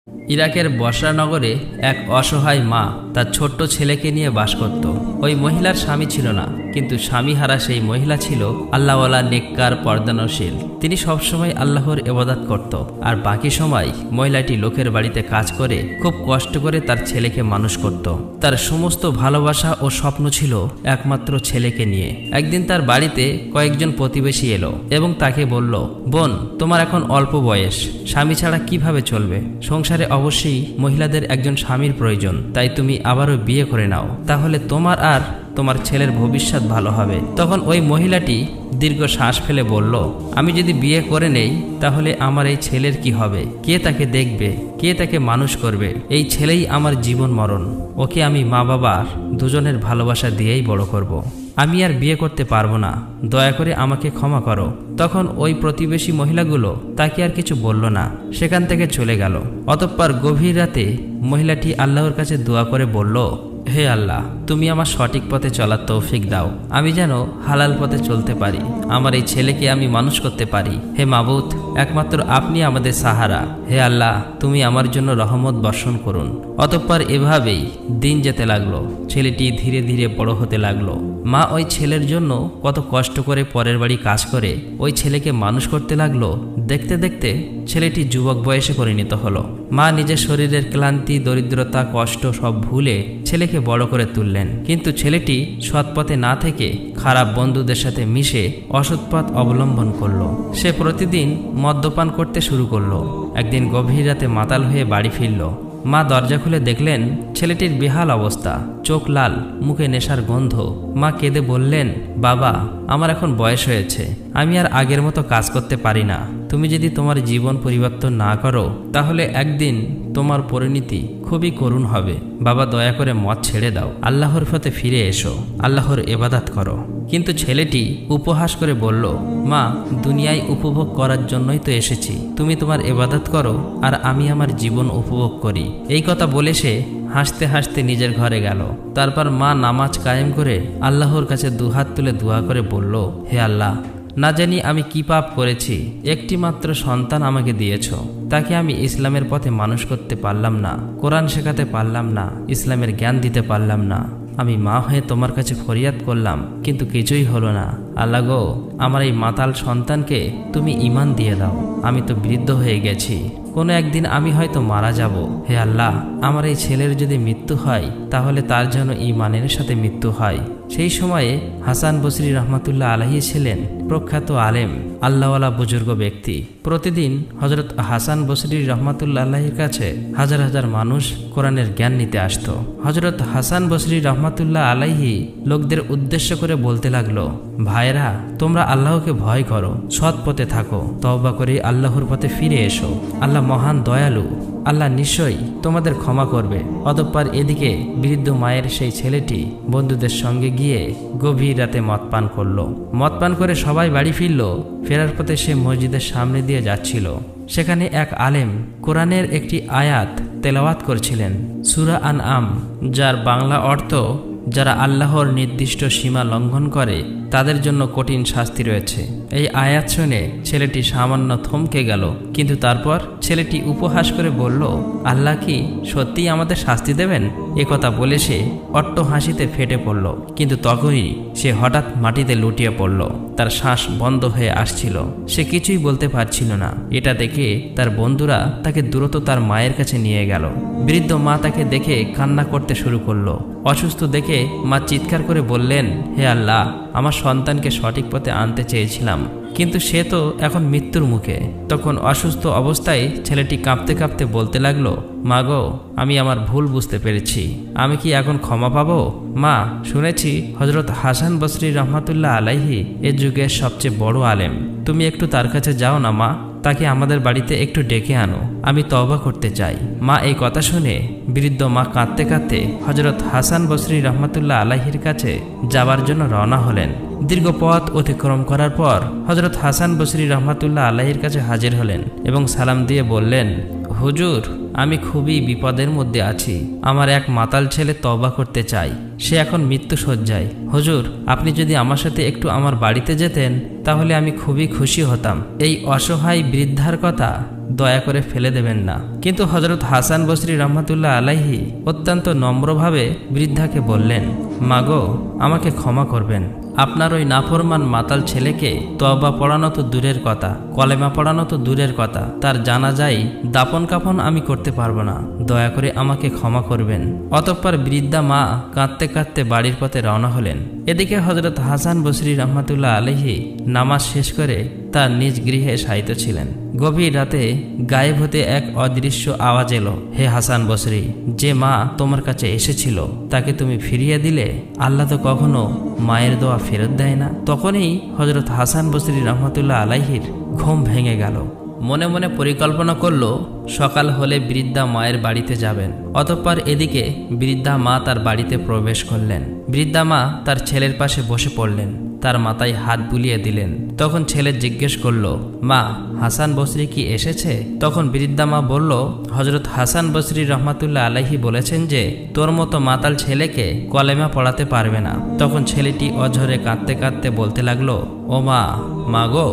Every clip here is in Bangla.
ইরাকের বসরা নগরে এক অসহায় মা তার ছোট্ট ছেলেকে নিয়ে বাস করত। ওই মহিলার স্বামী ছিল না, কিন্তু স্বামীহারা সেই মহিলা ছিল আল্লাহওয়ালা, নেককার, পর্দানশীল। তিনি সবসময় আল্লাহর ইবাদত করত, আর বাকি সময় মহিলাটি লোকের বাড়িতে কাজ করে খুব কষ্ট করে তার ছেলেকে মানুষ করত। তার সমস্ত ভালোবাসা ও স্বপ্ন ছিল একমাত্র ছেলেকে নিয়ে। একদিন তার বাড়িতে কয়েকজন প্রতিবেশী এলো এবং তাকে বলল, বোন, তোমার এখন অল্প বয়স, স্বামী ছাড়া কিভাবে চলবে? সংসারে অবশ্যই মহিলাদের একজন স্বামীর প্রয়োজন, তাই তুমি আবারও বিয়ে করে নাও, তাহলে তোমার আর তোমার ছেলের ভবিষ্যৎ ভালো হবে। তখন ওই মহিলাটি দীর্ঘ শ্বাস ফেলে বলল, আমি যদি বিয়ে করে নেই তাহলে আমার এই ছেলের কি হবে? কে তাকে দেখবে? কে তাকে মানুষ করবে? এই ছেলেই আমার জীবন মরণ। ওকে আমি মা বাবার দুজনের ভালোবাসা দিয়েই বড় করব। আমি আর বিয়ে করতে পারবো না, দয়া করে আমাকে ক্ষমা করো। তখন ওই প্রতিবেশী মহিলাগুলো তাকে আর কিছু বলল না, সেখান থেকে চলে গেল। অতঃপর গভীর রাতে মহিলাটি আল্লাহর কাছে দোয়া করে বলল, হে আল্লাহ, তুমি আমার সঠিক পথে চলার তৌফিক দাও, আমি যেন হালাল পথে চলতে পারি, আমার এই ছেলেকে আমি মানুষ করতে পারি। হে মাবুদ, একমাত্র আপনি আমাদের সাহারা। হে আল্লাহ, তুমি আমার জন্য রহমত বর্ষণ করুন। অতঃপর এভাবেই দিন যেতে লাগলো। ছেলেটি ধীরে ধীরে বড় হতে লাগলো। মা ওই ছেলের জন্য কত কষ্ট করে পরের বাড়ি কাজ করে ওই ছেলেকে মানুষ করতে লাগলো। দেখতে দেখতে ছেলেটি যুবক বয়সে পরিণত হলো। মা নিজের শরীরের ক্লান্তি, দরিদ্রতা, কষ্ট সব ভুলে ছেলেকে বড় করে তুললেন। কিন্তু ছেলেটি সৎ পথে না থেকে খারাপ বন্ধুদের সাথে মিশে অসৎ পথ অবলম্বন করলো। সে প্রতিদিন মদ্যপান করতে শুরু করলো। একদিন গভীর রাতে মাতাল হয়ে বাড়ি ফিরল। মা দরজা খুলে দেখলেন ছেলেটির বেহাল অবস্থা, চোখ লাল, মুখে নেশার গন্ধ। মা কেঁদে বললেন, বাবা, আমার এখন বয়স হয়েছে, আমি আর আগের মতো কাজ করতে পারি না। তুমি যদি তোমার জীবন পরিবর্তন না করো তাহলে একদিন তোমার পরিণতি খুবই করুণ হবে। বাবা, দয়া করে মদ ছেড়ে দাও, আল্লাহর পথে ফিরে এসো, আল্লাহর ইবাদত করো। কিন্তু ছেলেটি উপহাস করে বলল, মা, দুনিয়ায় উপভোগ করার জন্যই তো এসেছি, তুমি তোমার ইবাদত করো আর আমি আমার জীবন উপভোগ করি। এই কথা বলে সে হাসতে হাসতে নিজের ঘরে গেল। তারপর মা নামাজ কায়েম করে আল্লাহর কাছে দুহাত তুলে দোয়া করে বলল, হে আল্লাহ, না জানি আমি কি পাপ করেছি, একটি মাত্র সন্তান আমাকে দিয়েছ, তাকে আমি ইসলামের পথে মানুষ করতে পারলাম না, কোরআন শেখাতে পারলাম না, ইসলামের জ্ঞান দিতে পারলাম না। আমি মা হয়ে তোমার কাছে ফরিয়াদ করলাম, কিন্তু কিছুই হলো না। আল্লাহ গো, আমার এই মাতাল সন্তানকে তুমি ঈমান দিয়ে দাও, আমি তো বৃদ্ধ হয়ে গেছি, কোনো একদিন আমি হয়তো মারা যাব। হে আল্লাহ, আমার এই ছেলের যদি মৃত্যু হয় তাহলে তার যেন ঈমানের সাথে মৃত্যু হয়। সেই সময়ে হাসান বসরি রহমাতুল্লাহ আলাইহি ছিলেন প্রখ্যাত আলেম, আল্লাহওয়ালা বুজুর্গ ব্যক্তি। প্রতিদিন হযরত হাসান বসরি রহমাতুল্লাহ আলাইহির কাছে হাজার হাজার মানুষ কোরআনের জ্ঞান নিতে আসত। হযরত হাসান বসরি রহমাতুল্লাহ আলাইহি লোকদের উদ্দেশ্য করে বলতে লাগলো, ভাইরা, তোমরা আল্লাহকে ভয় করো, সৎ পথে থাকো, তওবা করে আল্লাহর পথে ফিরে এসো, আল্লাহ মহান দয়ালু, আল্লাহ নিশ্চয়ই তোমাদের ক্ষমা করবে। অতঃপর এদিকে বৃদ্ধ মায়ের সেই ছেলেটি বন্ধুদের সঙ্গে গিয়ে গভীর রাতে মদ পান করলো। মদ পান করে সবাই বাড়ি ফিরল। ফেরার পথে সে মসজিদের সামনে দিয়ে যাচ্ছিল। সেখানে এক আলেম কোরআনের একটি আয়াত তেলাওয়াত করছিলেন, সূরা আনআম, যার বাংলা অর্থ, যারা আল্লাহর নির্দিষ্ট সীমা লঙ্ঘন করে তাদের জন্য কঠিন শাস্তি রয়েছে। এই আয়াত শুনে ছেলেটি সামান্য থমকে গেল, কিন্তু তারপর ছেলেটি উপহাস করে বলল, আল্লাহ কি সত্যিই আমাদের শাস্তি দেবেন? একথা বলে সে অট্ট হাসিতে ফেটে পড়ল। কিন্তু তখনই সে হঠাৎ মাটিতে লুটিয়ে পড়ল। তার শ্বাস বন্ধ হয়ে আসছিল, সে কিছুই বলতে পারছিল না। এটা দেখে তার বন্ধুরা তাকে দ্রুত তার মায়ের কাছে নিয়ে গেল। বৃদ্ধ মা তাকে দেখে কান্না করতে শুরু করলো। অসুস্থ দেখে মা চিৎকার করে বললেন, হে আল্লাহ, আমার সন্তানকে সঠিক পথে আনতে চেয়েছিলাম, কিন্তু সে তো এখন মৃত্যুর মুখে। তখন অসুস্থ অবস্থায় ছেলেটি কাঁপতে কাঁপতে বলতে লাগলো, মা গো, আমি আমার ভুল বুঝতে পেরেছি, আমি কি এখন ক্ষমা পাবো? মা, শুনেছি হযরত হাসান বসরি রহমাতুল্লাহ আলাইহি এ যুগের সবচেয়ে বড় আলেম, তুমি একটু তার কাছে যাও না মা, তাকে আমাদের বাড়িতে একটু ডেকে আনো, আমি তওবা করতে চাই। মা এই কথা শুনে বৃদ্ধ মা কাঁদতে কাঁদতে হযরত হাসান বসরি রহমাতুল্লাহ আলাইহির কাছে যাবার জন্য রওনা হলেন। দীর্ঘ পথ অতিক্রম করার পর হযরত হাসান বসরি রহমাতুল্লাহ আলাইহির কাছে হাজির হলেন এবং সালাম দিয়ে বললেন, হুজুর, আমি খুবই বিপদের মধ্যে আছি। আমার এক মাতাল ছেলে তওবা করতে চায়, সে এখন মৃত্যু শয্যায়। হুজুর, আপনি যদি আমার সাথে একটু আমার বাড়িতে যেতেন তাহলে আমি খুবই খুশি হতাম। এই অসহায় বৃদ্ধার কথা দয়া করে ফেলে দেবেন না। কিন্তু হযরত হাসান বসরি রহমাতুল্লাহ আলাইহি অত্যন্ত নম্রভাবে বৃদ্ধাকে বললেন, মাগো, আমাকে ক্ষমা করবেন। আপনার ওই নাফরমান মাতাল ছেলেকে তওবা পড়ানো তো দূরের কথা, কলেমা পড়ানো তো দূরের কথা, তার জানাজাই দাফন কাফন আমি করতে পারবো না। দয়া করে আমাকে ক্ষমা করবেন। অতঃপর বৃদ্ধা মা কাঁদতে কাঁদতে বাড়ির পথে রওনা হলেন। এদিকে হযরত হাসান বসরি রহমাতুল্লাহ আলাইহি নামাজ শেষ করে তার নিজ গৃহে শায়িত ছিলেন। গভীর রাতে গায়েব হতে এক অদৃশ্য আওয়াজ এলো, হে হাসান বসরি, যে মা তোমার কাছে এসেছিল তাকে তুমি ফিরিয়ে দিলে। আল্লাহ তো কখনো মায়ের দোয়া ফেরত দেয় না। তখনই হযরত হাসান বসরি রহমাতুল্লাহ আলাইহির ঘুম ভেঙে গেল। মনে মনে পরিকল্পনা করল সকাল হলে বৃদ্ধা মায়ের বাড়িতে যাবেন। অতঃপর এদিকে বৃদ্ধা মা তার বাড়িতে প্রবেশ করলেন। বৃদ্ধা মা তার ছেলের পাশে বসে পড়লেন, তার মাথায় হাত বুলিয়ে দিলেন। তখন ছেলে জিজ্ঞেস করল, মা, হাসান বসরি কি এসেছে? তখন বৃদ্ধা মা বলল, হযরত হাসান বসরি রহমাতুল্লাহ আলাইহি বলেছেন যে তোর মতো মাতাল ছেলেকে কলেমা পড়াতে পারবে না। তখন ছেলেটি অঝরে কাঁদতে কাঁদতে বলতে লাগলো, ও মা, মাগো,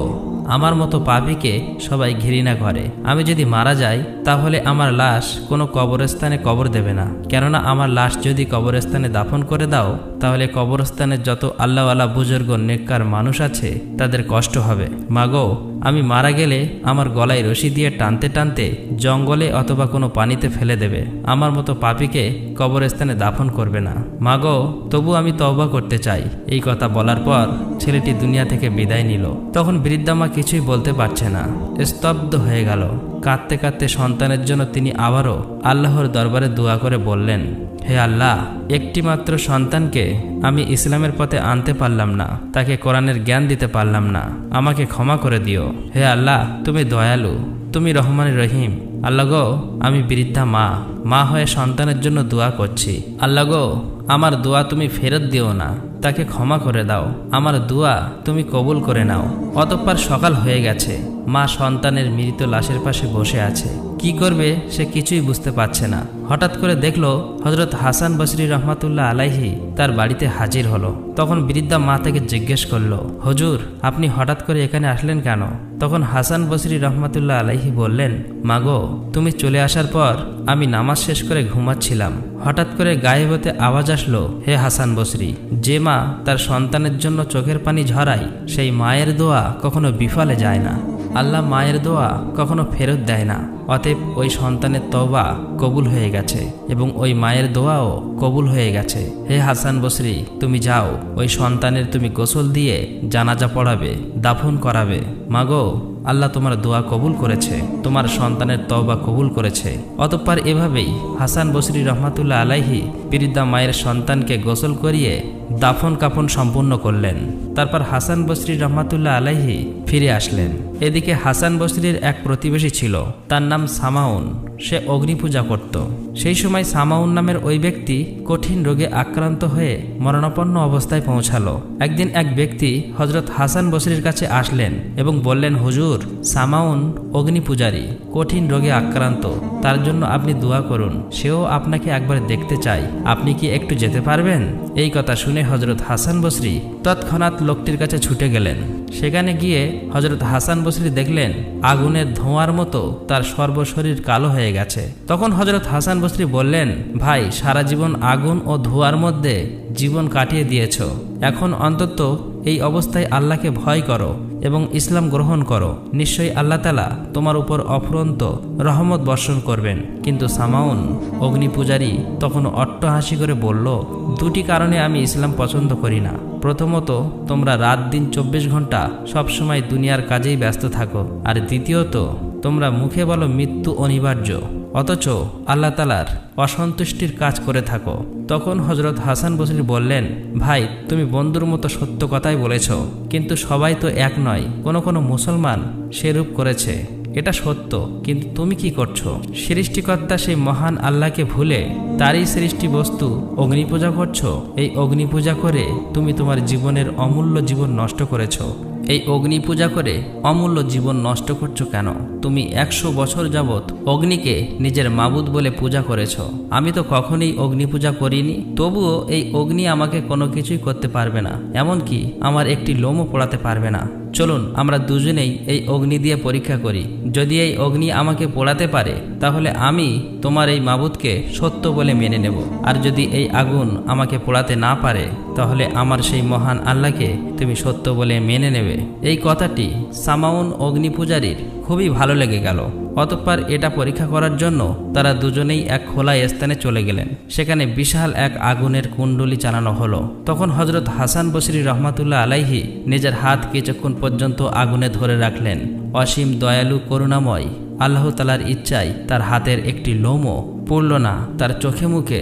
আমার মতো পাপীকে সবাই ঘৃণা করে। আমি যদি মারা যাই তাহলে আমার লাশ কোনো কবরস্থানে কবর দেবে না, কেননা আমার লাশ যদি কবরস্থানে দাফন করে দাও তাহলে কবরস্থানের যত আল্লাহওয়ালা বুজুর্গ নেককার মানুষ আছে তাদের কষ্ট হবে। মাগো, আমি মারা গেলে আমার গলায় রশি দিয়ে টানতে টানতে জঙ্গলে অথবা কোনো পানিতে ফেলে দেবে। আমার মতো পাপীকে কবরস্থানে দাফন করবে না। মাগো, তবু আমি তওবা করতে চাই। এই কথা বলার পর ছেলেটি দুনিয়া থেকে বিদায় নিল। তখন বৃদ্ধা মা কিছুই বলতে পারছে না, স্তব্ধ হয়ে গেল। কাঁদতে কাঁদতে সন্তানের জন্য তিনি আবারও আল্লাহর দরবারে দোয়া করে বললেন, হে আল্লাহ, একটি মাত্র সন্তানকে আমি ইসলামের পথে আনতে পারলাম না, তাকে কোরআনের জ্ঞান দিতে পারলাম না, আমাকে ক্ষমা করে দিও। হে আল্লাহ, তুমি দয়ালু, তুমি রহমান রহিম। আল্লাহ গো, আমি বৃদ্ধা মা হয়ে সন্তানের জন্য দোয়া করছি। আল্লাহ গো, আমার দোয়া তুমি ফেরত দিও না, তাকে ক্ষমা করে দাও, আমার দোয়া তুমি কবুল করে নাও। অতঃপর সকাল হয়ে গেছে। মা সন্তানের মৃত লাশের পাশে বসে আছে। কি করবে সে কিছুই বুঝতে পারছে না। হঠাৎ করে দেখলো হযরত হাসান বসরি রহমাতুল্লাহ আলাইহি তার বাড়িতে হাজির হলো। তখন বৃদ্ধা মা থেকে জিজ্ঞেস করলো, হুজুর, আপনি হঠাৎ করে এখানে আসলেন কেন? তখন হাসান বসরি রহমাতুল্লাহ আলাইহি বললেন, মাগো, তুমি চলে আসার পর আমি নামাজ শেষ করে ঘুমাচ্ছিলাম। হঠাৎ করে গায়েব হতে আওয়াজ আসলো, হে হাসান বসরি, যে মা তার সন্তানের জন্য চোখের পানি ঝরায় সেই মায়ের দোয়া কখনো বিফলে যায় না। আল্লাহ মায়ের দোয়া কখনো ফেরত দেয় না। অতএব ওই সন্তানের তওবা কবুল হয়ে গেছে এবং ওই মায়ের দোয়াও কবুল হয়ে গেছে। হে হাসান বসরি, তুমি যাও, ওই সন্তানের তুমি গোসল দিয়ে জানাজা পড়াবে, দাফন করাবে। মাগো, আল্লাহ তোমার দোয়া কবুল করেছে, তোমার সন্তানের তওবা কবুল করেছে। অতঃপর এভাবেই হাসান বসরি রহমাতুল্লাহ আলাইহি বৃদ্ধা মায়ের সন্তানকে গোসল করিয়ে দাফন কাফন সম্পূর্ণ করলেন। তারপর হাসান বসরি রহমাতুল্লাহ আলাইহি ফিরে আসলেন। এদিকে হাসান বসরির এক প্রতিবেশী ছিল, তার নাম সামাউন। সে অগ্নি পূজা করত। সেই সময় সামাউন নামের ওই ব্যক্তি কঠিন রোগে আক্রান্ত হয়ে মরণাপন্ন অবস্থায় পৌঁছালো। একদিন এক ব্যক্তি হযরত হাসান বসরির কাছে আসলেন এবং বললেন, হুজুর, সামাউন অগ্নি পূজারী, কঠিন রোগে আক্রান্ত, তার জন্য আপনি দোয়া করুন, সেও আপনাকে একবার দেখতে চায়, আপনি কি একটু যেতে পারবেন? এই কথা শুনে হযরত হাসান বসরি তৎক্ষণাৎ লোকটির কাছে ছুটে গেলেন। সেখানে গিয়ে হযরত হাসান বসরি দেখলেন আগুনের ধোঁয়ার মতো তার সর্বশরীর কালো হয়ে গেছে। তখন হযরত হাসান বসরি বললেন, ভাই, সারা জীবন আগুন ও ধোঁয়ার মধ্যে জীবন কাটিয়ে দিয়েছ, এখন অন্তত এই অবস্থায় আল্লাহকে ভয় করো এবং ইসলাম গ্রহণ করো, নিশ্চয়ই আল্লাহ তাআলা তোমার উপর অফুরন্ত রহমত বর্ষণ করবেন। কিন্তু সামাউন অগ্নি পূজারী তখন অট্টহাসি করে বলল, দুটি কারণে আমি ইসলাম পছন্দ করি না। প্রথমত, তোমরা রাত দিন 24 ঘন্টা সবসময় দুনিয়ার কাজেই ব্যস্ত থাকো, আর দ্বিতীয়ত, তোমরা মুখে বলো মৃত্যু অনিবার্য, অথচ আল্লাহ তাআলার অসন্তুষ্টির কাজ করে থাকো। তখন হযরত হাসান বসরি বললেন, ভাই, তুমি বন্ধুর মতো সত্য কথাই বলেছ, কিন্তু সবাই তো এক নয়, কোনো মুসলমান সেরূপ করেছে, এটা সত্য। কিন্তু তুমি কি করছো? সৃষ্টিকর্তা সেই মহান আল্লাহকে ভুলে তারই সৃষ্টি বস্তু অগ্নি পূজা করছো। এই অগ্নি পূজা করে তুমি তোমার জীবনের অমূল্য জীবন নষ্ট করেছো। এই অগ্নি পূজা করে অমূল্য জীবন নষ্ট করছো কেন? তুমি 100 বছর যাবৎ অগ্নিকে নিজের মাবুদ বলে পূজা করেছ। আমি তো কখনোই অগ্নি পূজা করিনি, তবুও এই অগ্নি আমাকে কোনো কিছুই করতে পারবে না, এমনকি আমার একটি লোমও পোড়াতে পারবে না। চলুন আমরা দুজনেই এই অগ্নি দিয়ে পরীক্ষা করি। যদি এই অগ্নি আমাকে পোড়াতে পারে তাহলে আমি তোমার এই মাবুদকে সত্য বলে মেনে নেব, আর যদি এই আগুন আমাকে পোড়াতে না পারে তাহলে আমার সেই মহান আল্লাহকে তুমি সত্য বলে মেনে নেবে। এই কথাটি সামাউন অগ্নি পূজারীর খুবই ভালো লেগে গেল। অতঃপর এটা পরীক্ষা করার জন্য তারা দুজনেই এক খোলা স্থানে চলে গেলেন। সেখানে বিশাল এক আগুনের কুণ্ডলী চালানো হলো। তখন হযরত হাসান বসরি রহমাতুল্লাহ আলাইহি নিজের হাত কিছুক্ষণ পর্যন্ত আগুনে ধরে রাখলেন। অসীম দয়ালু করুণাময় আল্লাহ তাআলার ইচ্ছায় তার হাতের একটি লোমও পড়ল না। তার চোখে মুখে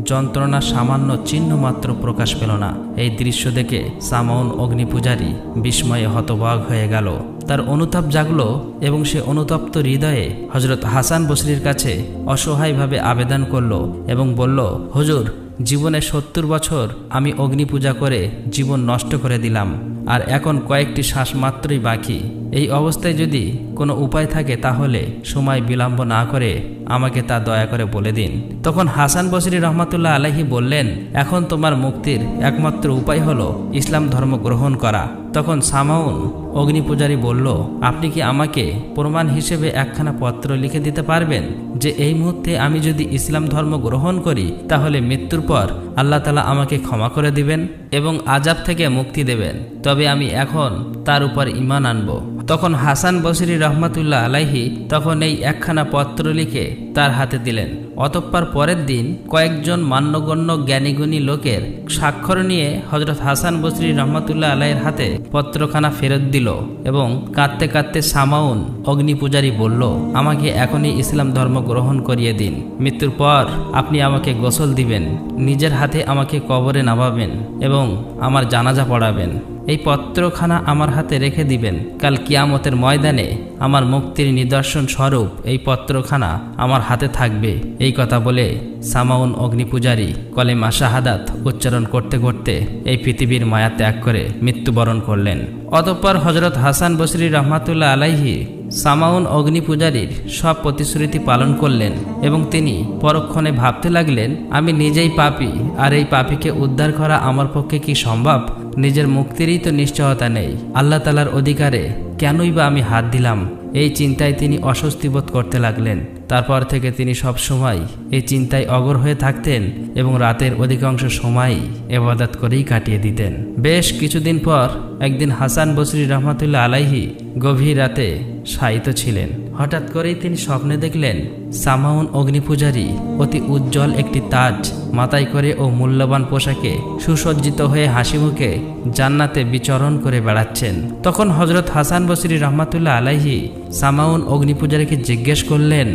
যন্ত্রণা সামান্য চিহ্ন মাত্র প্রকাশ পেল না। এই দৃশ্য দেখে সামাউন অগ্নি পূজারী বিস্ময়ে হতবাক হয়ে গেল। তার অনুতাপ জাগলো এবং সে অনুতপ্ত হৃদয়ে হযরত হাসান বসরির কাছে অসহায়ভাবে আবেদন করল এবং বলল, হুজুর, জীবনে 70 বছর আমি অগ্নি পূজা করে জীবন নষ্ট করে দিলাম, আর এখন কয়েকটি শ্বাস মাত্রই বাকি। এই অবস্থায় যদি কোনো উপায় থাকে তাহলে সময় বিলম্ব না করে আমাকে তা দয়া করে বলে দিন। তখন হাসান বসরি রহমাতুল্লাহ আলাইহি বললেন, এখন তোমার মুক্তির একমাত্র উপায় হলো ইসলাম ধর্ম গ্রহণ করা। তখন সামাউন অগ্নি পূজারী বলল, আপনি কি আমাকে প্রমাণ হিসেবে একখানা পত্র লিখে দিতে পারবেন যে এই মুহূর্তে আমি যদি ইসলাম ধর্ম গ্রহণ করি তাহলে মৃত্যুর পর আল্লাহ তাআলা আমাকে ক্ষমা করে দিবেন এবং আযাব থেকে মুক্তি দেবেন? তবে আমি এখন তার উপর ঈমান আনব। তখন হাসান বসরি রহমাতুল্লাহ আলাইহি তখন এই একখানা পত্র লিখে তার হাতে দিলেন। অতঃপর পরের দিন কয়েকজন মান্যগণ্য জ্ঞানীগুণী লোকের স্বাক্ষর নিয়ে হযরত হাসান বসরি রহমাতুল্লাহ আলাইহির হাতে পত্রখানা ফেরত দিল এবং কাঁদতে কাঁদতে সামাউন অগ্নি পূজারী বলল, আমাকে এখনই ইসলাম ধর্ম গ্রহণ করিয়ে দিন। মৃত্যুর পর আপনি আমাকে গোসল দিবেন, নিজের হাতে আমাকে কবরে নামাবেন এবং আমার জানাজা পড়াবেন। এই পত্রখানা আমার হাতে রেখে দিবেন। কাল কিয়ামতের ময়দানে আমার মুক্তির নিদর্শন স্বরূপ এই পত্রখানা আমার হাতে থাকবে। এই কথা বলে সামাউন অগ্নি পূজারী কলেমা শাহাদাত উচ্চারণ করতে করতে এই পৃথিবীর মায়া ত্যাগ করে মৃত্যুবরণ করলেন। অতঃপর হযরত হাসান বসরি রহমাতুল্লাহ আলাইহি সামাউন অগ্নি পূজারীর সব প্রতিশ্রুতি পালন করলেন এবং তিনি পরক্ষণে ভাবতে লাগলেন, আমি নিজেই পাপী, আর এই পাপীকে উদ্ধার করা আমার পক্ষে কি সম্ভব? নিজের মুক্তিরই তো নিশ্চয়তা নেই, আল্লাহ তাআলার অধিকারে কেনই বা আমি হাত দিলাম? এই চিন্তায় তিনি অস্বস্তি বোধ করতে লাগলেন। তারপর থেকে তিনি সব সময় এই চিন্তায় অগর হয়ে থাকতেন এবং রাতের অধিকাংশ সময়ই ইবাদত করেই কাটিয়ে দিতেন। বেশ কিছুদিন পর একদিন হাসান বসরি রহমাতুল্লাহ আলাইহি গভীর রাতে শায়িত ছিলেন। হঠাৎ করেই তিনি স্বপ্নে দেখলেন সামাউন অগ্নি পূজারী অতি উজ্জ্বল একটি তাজ মাথায় করে ও মূল্যবান পোশাকে সুসজ্জিত হয়ে হাসি মুখে জান্নাতে বিচরণ করে বেড়াচ্ছেন। তখন হযরত হাসান বসরি রহমাতুল্লাহ আলাইহি সামাউন অগ্নি পূজারীকে জিজ্ঞেস করলেন,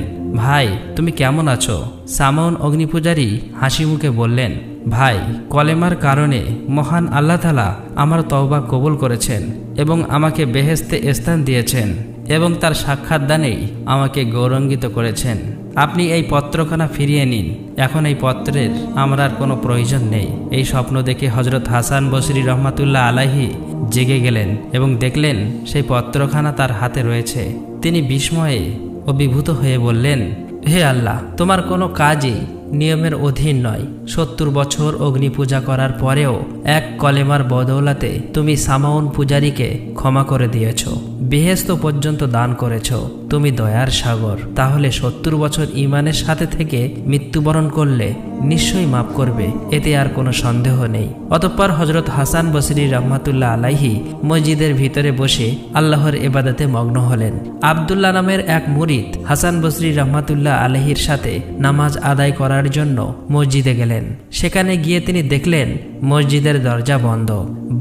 ভাই, তুমি কেমন আছো? সামাউন অগ্নি পূজারী হাসি মুখে বললেন, ভাই, কলেমার কারণে মহান আল্লাহ তাআলা আমার তওবা কবুল করেছেন এবং আমাকে বেহেশতে স্থান দিয়েছেন এবং তার সাক্ষাৎ দানেই আমাকে গৌরবান্বিত করেছেন। আপনি এই পত্রখানা ফিরিয়ে নিন, এখন এই পত্রের আমার আর কোনো প্রয়োজন নেই। এই স্বপ্ন দেখে হযরত হাসান বসরি রহমাতুল্লাহ আলাইহি জেগে গেলেন এবং দেখলেন সেই পত্রখানা তার হাতে রয়েছে। তিনি বিস্ময়ে অভিভূত হয়ে বললেন, হে আল্লাহ, তোমার কোনো কাজই নিয়মের অধীন নয়। 70 বছর অগ্নি পূজা করার পরেও এক কলেমার বদৌলতে তুমি সামাউন পূজারীকে ক্ষমা করে দিয়েছ, বেহেশত পর্যন্ত দান করেছ। তুমি দয়ার সাগর। তাহলে 70 বছর ঈমানের সাথে থেকে মৃত্যুবরণ করলে নিশ্চয়ই মাফ করবে, এতে আর কোনো সন্দেহ নেই। অতঃপর হযরত হাসান বসরি রহমাতুল্লাহ আলাইহি মসজিদের ভিতরে বসে আল্লাহর ইবাদতে মগ্ন হলেন। আব্দুল্লাহ নামের এক মুরিদ হাসান বসরি রহমাতুল্লাহ আলাইহির সাথে নামাজ আদায় করার জন্য মসজিদে গেলেন। সেখানে গিয়ে তিনি দেখলেন মসজিদের দরজা বন্ধ।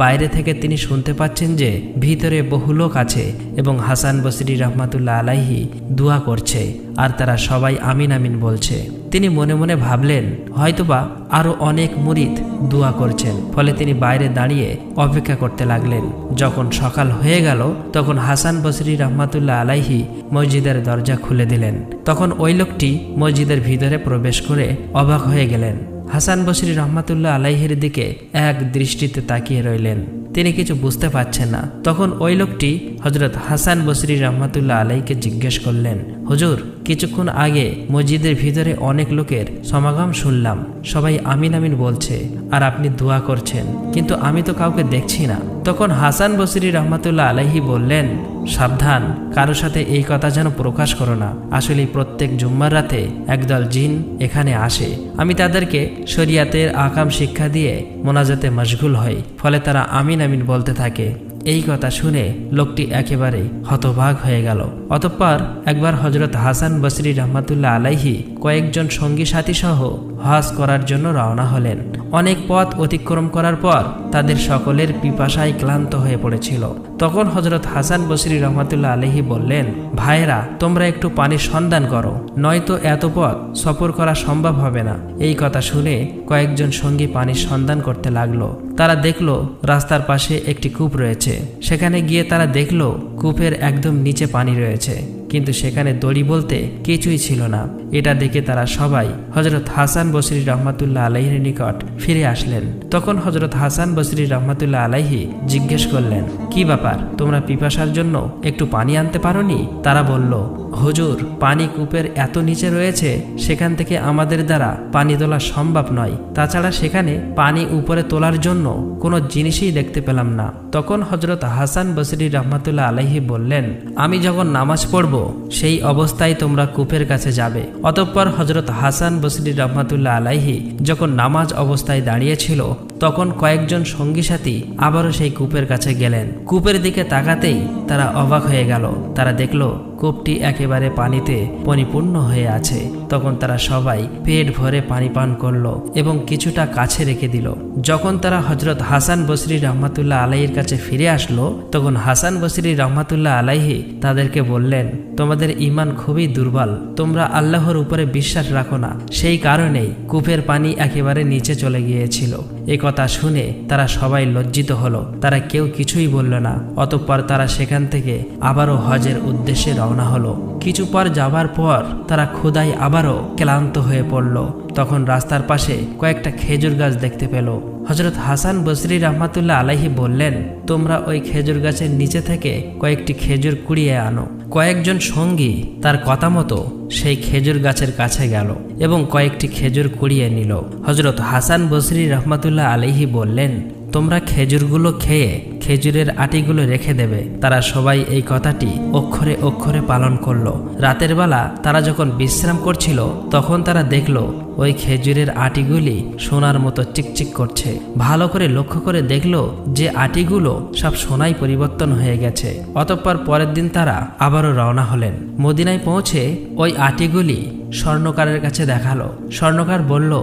বাইরে থেকে তিনি শুনতে পাচ্ছেন যে ভিতরে বহু লোক আছে এবং হাসান বসরি রহমাতুল্লাহ আলাইহি দোয়া করছে আর তারা সবাই আমিন আমিন বলছে। তিনি মনে মনে ভাবলেন, হয়তোবা আরো অনেক মুরিদ দোয়া করছেন। ফলে তিনি বাইরে দাঁড়িয়ে অপেক্ষা করতে লাগলেন। যখন সকাল হয়ে গেল তখন হাসান বসরি রহমাতুল্লাহ আলাইহি মসজিদের দরজা খুলে দিলেন। তখন ওই লোকটি মসজিদের ভিতরে প্রবেশ করে অবাক হয়ে গেলেন। হাসান বসরি রহমাতুল্লাহ আলাইহির দিকে এক দৃষ্টিতে তাকিয়ে রইলেন। তিনি কিছু বুঝতে পারছেন না। তখন ওই লোকটি হযরত হাসান বসরি রহমাতুল্লাহ আলাইহিকে জিজ্ঞেস করলেন, হুজুর, কিছুক্ষণ আগে মসজিদের ভিতরে অনেক লোকের সমাগম শুনলাম, সবাই আমিন আমিন বলছে আর আপনি দোয়া করছেন, কিন্তু আমি তো কাউকে দেখছি না। তখন হাসান বসরি রহমাতুল্লাহ আলাইহি বললেন, সাবধান, কারো সাথে এই কথা যেন প্রকাশ করো না। আসলে প্রত্যেক জুম্মার রাতে একদল জিন এখানে আসে। আমি তাদেরকে শরিয়াতের আকাম শিক্ষা দিয়ে মোনাজাতে মশগুল হই, ফলে তারা আমিন আমিন বলতে থাকে। এই কথা শুনে লোকটি একেবারে হতবাক হয়ে গেল। অতঃপর একবার হযরত হাসান বসরি রহমাতুল্লাহ আলাইহি কয়েকজন সঙ্গী সাথী সহ হজ করার জন্য রওনা হলেন। অনেক পথ অতিক্রম করার পর তাদের সকলের পিপাসায় ক্লান্ত হয়ে পড়েছিল। তখন হযরত হাসান বসরি রহমাতুল্লাহ আলাইহি বললেন, ভাইরা, তোমরা একটু পানির সন্ধান করো, নয়তো এত পথ সফর করা সম্ভব হবে না। এই কথা শুনে কয়েকজন সঙ্গী পানির সন্ধান করতে লাগলো। তারা দেখলো রাস্তার পাশে একটি কূপ রয়েছে। সেখানে গিয়ে তারা দেখলো কূপের একদম নিচে পানি রয়েছে, কিন্তু সেখানে দড়ি বলতে কিছুই ছিল না। এটা দেখে তারা সবাই হযরত হাসান বসরি রহমাতুল্লাহ আলাইহির নিকট ফিরে আসলেন। তখন হযরত হাসান বসরি রহমাতুল্লাহ আলাইহি জিজ্ঞেস করলেন, কি ব্যাপার, তোমরা পিপাসার জন্য একটু পানি আনতে পারোনি? তারা বলল, হুজুর, পানি কূপের এত নিচে রয়েছে, সেখান থেকে আমাদের দ্বারা পানি তোলা সম্ভব নয়। তাছাড়া সেখানে পানি উপরে তোলার জন্য কোনো জিনিসই দেখতে পেলাম না। তখন হযরত হাসান বসরি রহমাতুল্লাহ আলাইহি বললেন, আমি যখন নামাজ পড়ব সেই অবস্থায় তোমরা কূপের কাছে যাবে। অতঃপর হযরত হাসান বসরি রহমাতুল্লাহ আলাইহি যখন নামাজ অবস্থায় দাঁড়িয়েছিল, তখন কয়েকজন সঙ্গী সাথী আবারও সেই কূপের কাছে গেলেন। কূপের দিকে তাকাতেই তারা অবাক হয়ে গেল। তারা দেখল কূপটি একেবারে পানিতে পরিপূর্ণ হয়ে আছে। তখন তারা সবাই পেট ভরে পানি পান করলো এবং কিছুটা কাছে রেখে দিল। যখন তারা হযরত হাসান বসরি রহমাতুল্লাহ আলাইহির কাছে ফিরে আসলো, তখন হাসান বসরি রহমাতুল্লাহ আলাইহি তাদেরকে বললেন, তোমাদের ঈমান খুবই দুর্বল, তোমরা আল্লাহর উপরে বিশ্বাস রাখো না, সেই কারণেই কূপের পানি একেবারে নিচে চলে গিয়েছিল। এ কথা শুনে তারা সবাই লজ্জিত হলো। তারা কেউ কিছুই বলল না। অতঃপর তারা সেখান থেকে আবারও হজের উদ্দেশ্যে রওনা হলো। কিছু পর যাবার পর তারা ক্ষুধায় আবারও ক্লান্ত হয়ে পড়ল। তখন রাস্তার পাশে কয়েকটা খেজুর গাছ দেখতে পেল। হযরত হাসান বসরি রহমাতুল্লাহ আলাইহি বললেন, তোমরা ওই খেজুর গাছের নিচে থেকে কয়েকটি খেজুর কুড়িয়ে আনো। কয়েকজন সঙ্গী তার কথা মতো সেই খেজুর গাছের কাছে গেল এবং কয়েকটি খেজুর কুড়িয়ে নিল। হযরত হাসান বসরি রহমাতুল্লাহ আলাইহি বললেন, তোমরা খেজুরগুলো খেয়ে খেজুরের আটিগুলো রেখে দেবে। তারা সবাই এই কথাটি অক্ষরে অক্ষরে পালন করলো। রাতের বেলা তারা যখন বিশ্রাম করছিল, তখন তারা দেখলো ওই খেজুরের আটিগুলি সোনার মতো চিকচিক করছে। ভালো করে লক্ষ্য করে দেখলো যে আটিগুলো সব সোনায় পরিবর্তন হয়ে গেছে। অতঃপর পরের দিন তারা আবারও রওনা হলেন। মদিনায় পৌঁছে ওই আটিগুলি স্বর্ণকারের কাছে দেখালো। স্বর্ণকার বলল,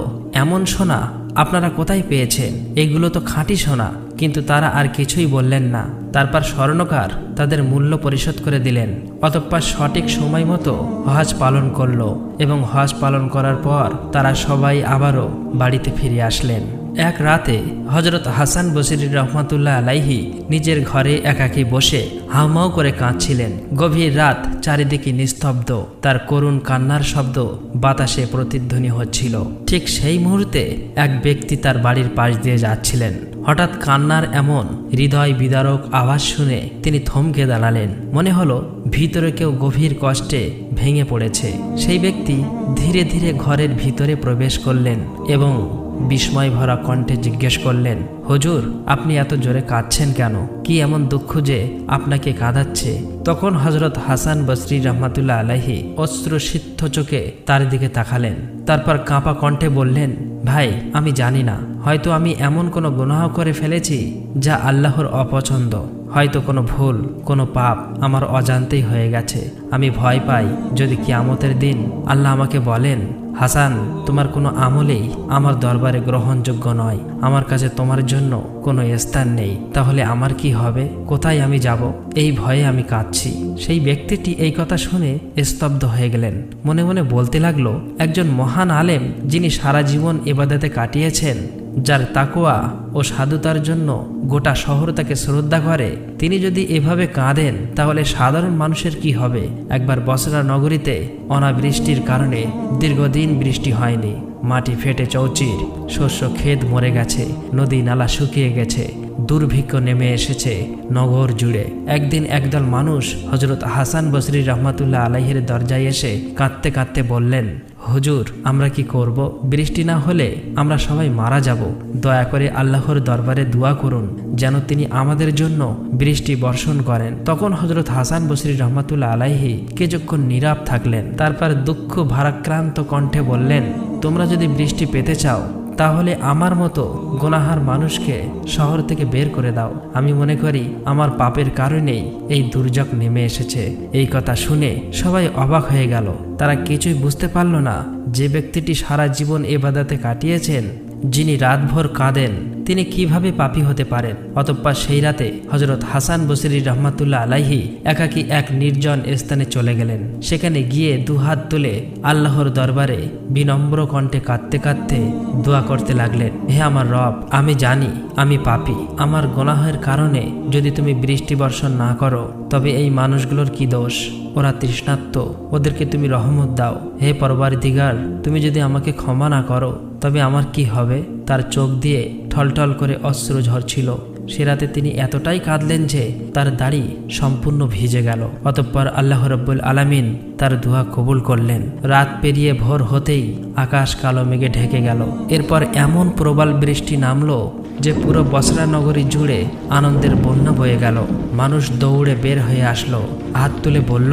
এমন সোনা আপনারা কোথায় পেয়েছেন? এগুলো তো খাঁটি সোনা। কিন্তু তারা আর কিছুই বললেন না। তারপর স্বর্ণকার তাদের মূল্য পরিশোধ করে দিলেন। অতঃপর সঠিক সময় মতো হজ পালন করলো এবং হজ পালন করার পর তারা সবাই আবারও বাড়িতে ফিরে আসলেন। এক রাতে হযরত হাসান বসরি রহমাতুল্লাহ আলাইহি নিজের ঘরে একাকী বসে হাউমাউ করে কাঁদছিলেন। গভীর রাত, চারিদিকে নিস্তব্ধ, তার করুণ কান্নার শব্দ বাতাসে প্রতিধ্বনি হচ্ছিল। ঠিক সেই মুহূর্তে এক ব্যক্তি তার বাড়ির পাশ দিয়ে যাচ্ছিলেন। হঠাৎ কান্নার এমন হৃদয় বিদারক আওয়াজ শুনে তিনি থমকে দাঁড়ালেন। মনে হলো ভিতরে কেউ গভীর কষ্টে ভেঙে পড়েছে। সেই ব্যক্তি ধীরে ধীরে ঘরের ভিতরে প্রবেশ করলেন এবং বিস্ময় ভরা কণ্ঠে জিজ্ঞেস করলেন, হুজুর, আপনি এত জোরে কাঁদছেন কেন? কি এমন দুঃখ যে আপনাকে কাঁদাচ্ছে? তখন হযরত হাসান বসরি রহমাতুল্লাহ আলাইহি অশ্রুসিক্ত চোখে তার দিকে তাকালেন। তারপর কাঁপা কণ্ঠে বললেন, ভাই, আমি জানি না, হয়তো আমি এমন কোনো গুনাহ করে ফেলেছি যা আল্লাহর অপছন্দ। হয়তো কোনো ভুল, কোনো পাপ আমার অজান্তেই হয়ে গেছে। আমি ভয় পাই যদি কিয়ামতের দিন আল্লাহ আমাকে বলেন, হাসান, তোমার কোনো আমলেই আমার দরবারে গ্রহণযোগ্য নয়, আমার কাছে তোমার জন্য কোনো স্থান নেই, তাহলে আমার কি হবে? কোথায় আমি যাব? এই ভয়ে আমি কাঁদছি। সেই ব্যক্তিটি এই কথা শুনে স্তব্ধ হয়ে গেলেন। মনে মনে বলতে লাগলো, একজন মহান আলেম যিনি সারা জীবন ইবাদতে কাটিয়েছেন, যার তাকওয়া ও সাধুতার জন্য গোটা শহর তাকে শ্রদ্ধা করে, তিনি যদি এভাবে কাঁদেন তাহলে সাধারণ মানুষের কি হবে? একবার বসরা নগরীতে অনাবৃষ্টির কারণে দীর্ঘদিন বৃষ্টি হয়নি। মাটি ফেটে চৌচির, শস্য ক্ষেত মরে গেছে, নদী নালা শুকিয়ে গেছে, দুর্ভিক্ষ নেমে এসেছে নগর জুড়ে। একদিন একদল মানুষ হযরত হাসান বসরি রহমাতুল্লাহ আলাইহির দরজায় এসে কাঁদতে কাঁদতে বললেন, হুজুর, আমরা কি করব? বৃষ্টি না হলে আমরা সবাই মারা যাব। দয়া করে আল্লাহর দরবারে দোয়া করুন যেন তিনি আমাদের জন্য বৃষ্টি বর্ষণ করেন। তখন হযরত হাসান বসরি রহমাতুল্লাহ আলাইহি কিছুক্ষণ নীরব থাকলেন। তারপর দুঃখ ভারাক্রান্ত কণ্ঠে বললেন, তোমরা যদি বৃষ্টি পেতে চাও তাহলে আমার মতো গুনাহার মানুষকে শহর থেকে বের করে দাও। আমি মনে করি আমার পাপের কারণেই এই দুর্যোগ নেমে এসেছে। এই কথা শুনে সবাই অবাক হয়ে গেল। তারা কিছুই বুঝতে পারল না যে ব্যক্তিটি সারা জীবন ইবাদতে কাটিয়েছেন, যিনি রাতভর কাঁদেন, তিনি কিভাবে পাপী হতে পারেন। অতঃপর সেই রাতে হযরত হাসান বসরি রহমাতুল্লাহ আলাইহি একাকী এক নির্জন স্থানে চলে গেলেন। সেখানে গিয়ে দুহাত তুলে আল্লাহর দরবারে বিনম্র কণ্ঠে কাঁদতে কাঁদতে দোয়া করতে লাগলেন, হে আমার রব, আমি জানি আমি পাপী। আমার গুনাহের কারণে যদি তুমি বৃষ্টি বর্ষণ না করো তবে এই মানুষগুলোর কি দোষ? ওরা তৃষ্ণার্ত, ওদেরকে তুমি রহমত দাও। হে পরওয়ারদিগার, তুমি যদি আমাকে ক্ষমা না করো তবে আমার কি হবে? তার চোখ দিয়ে ঠলঠল করে অশ্রু ঝরছিল। সে রাতে তিনি এতটাই কাঁদলেন যে তার দাড়ি সম্পূর্ণ ভিজে গেল। অতঃপর আল্লাহ রাব্বুল আলামিন তার দোয়া কবুল করলেন। রাত পেরিয়ে ভোর হতেই আকাশ কালো মেঘে ঢেকে গেল। এরপর এমন প্রবল বৃষ্টি নামলো যে পুরো বসরা নগরী জুড়ে আনন্দের বন্যা বয়ে গেল। মানুষ দৌড়ে বের হয়ে আসলো, হাত তুলে বলল,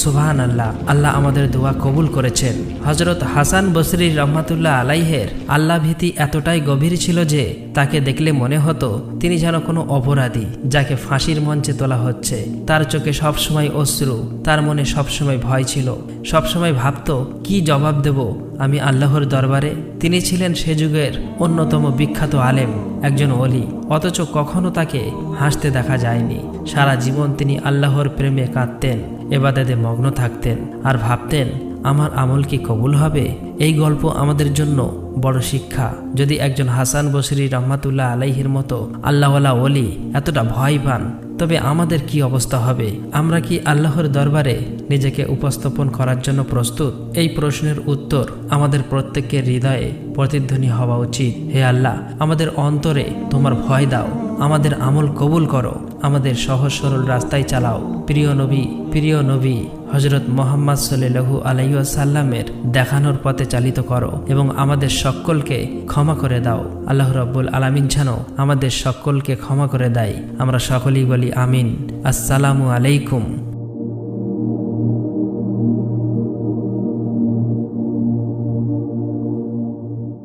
সুবহানাল্লাহ, আল্লাহ আমাদের দোয়া কবুল করেছেন। হযরত হাসান বসরি রহমাতুল্লাহ আলাইহের আল্লাহ ভীতি এতটাই গভীর ছিল যে তাকে দেখলে মনে হতো তিনি যেন কোনো অপরাধী যাকে ফাঁসির মঞ্চে তোলা হচ্ছে। তার চোখে সবসময় অশ্রু, তার মনে সবসময় ভয় ছিল। সবসময় ভাবত, কি জবাব দেব আমি আল্লাহর দরবারে? তিনি ছিলেন সে যুগের অন্যতম বিখ্যাত আলেম, একজন ওলি, অথচ কখনো তাকে হাসতে দেখা যায়নি। সারা জীবন তিনি আল্লাহর প্রেমে কাঁদতেন, ইবাদতে মগ্ন থাকতেন আর ভাবতেন, আমার আমল কি কবুল হবে? এই গল্প আমাদের জন্য বড় শিক্ষা। যদি একজন হাসান বসরি রহমাতুল্লাহ আলাইহির মতো আল্লাহওয়ালা ওলি এতটা ভয় পান তবে আমাদের কি অবস্থা হবে? আমরা কি আল্লাহর দরবারে নিজেকে উপস্থাপন করার জন্য প্রস্তুত? এই প্রশ্নের উত্তর আমাদের প্রত্যেকের হৃদয়ে প্রতিধ্বনি হওয়া উচিত। হে আল্লাহ, আমাদের অন্তরে তোমার ভয় দাও, আমাদের আমল কবুল করো, আমাদের সহজ সরল রাস্তায় চালাও। প্রিয় নবী হযরত মুহাম্মদ সাল্লাল্লাহু আলাইহি ওয়াসাল্লামের দেখানোর পথে চালিত করো এবং আমাদের সকলকে ক্ষমা করে দাও। আল্লাহ রাব্বুল আলামিন যেন আমাদের সকলকে ক্ষমা করে দেয়। আমরা সকলেই বলি আমিন। আসসালামু আলাইকুম।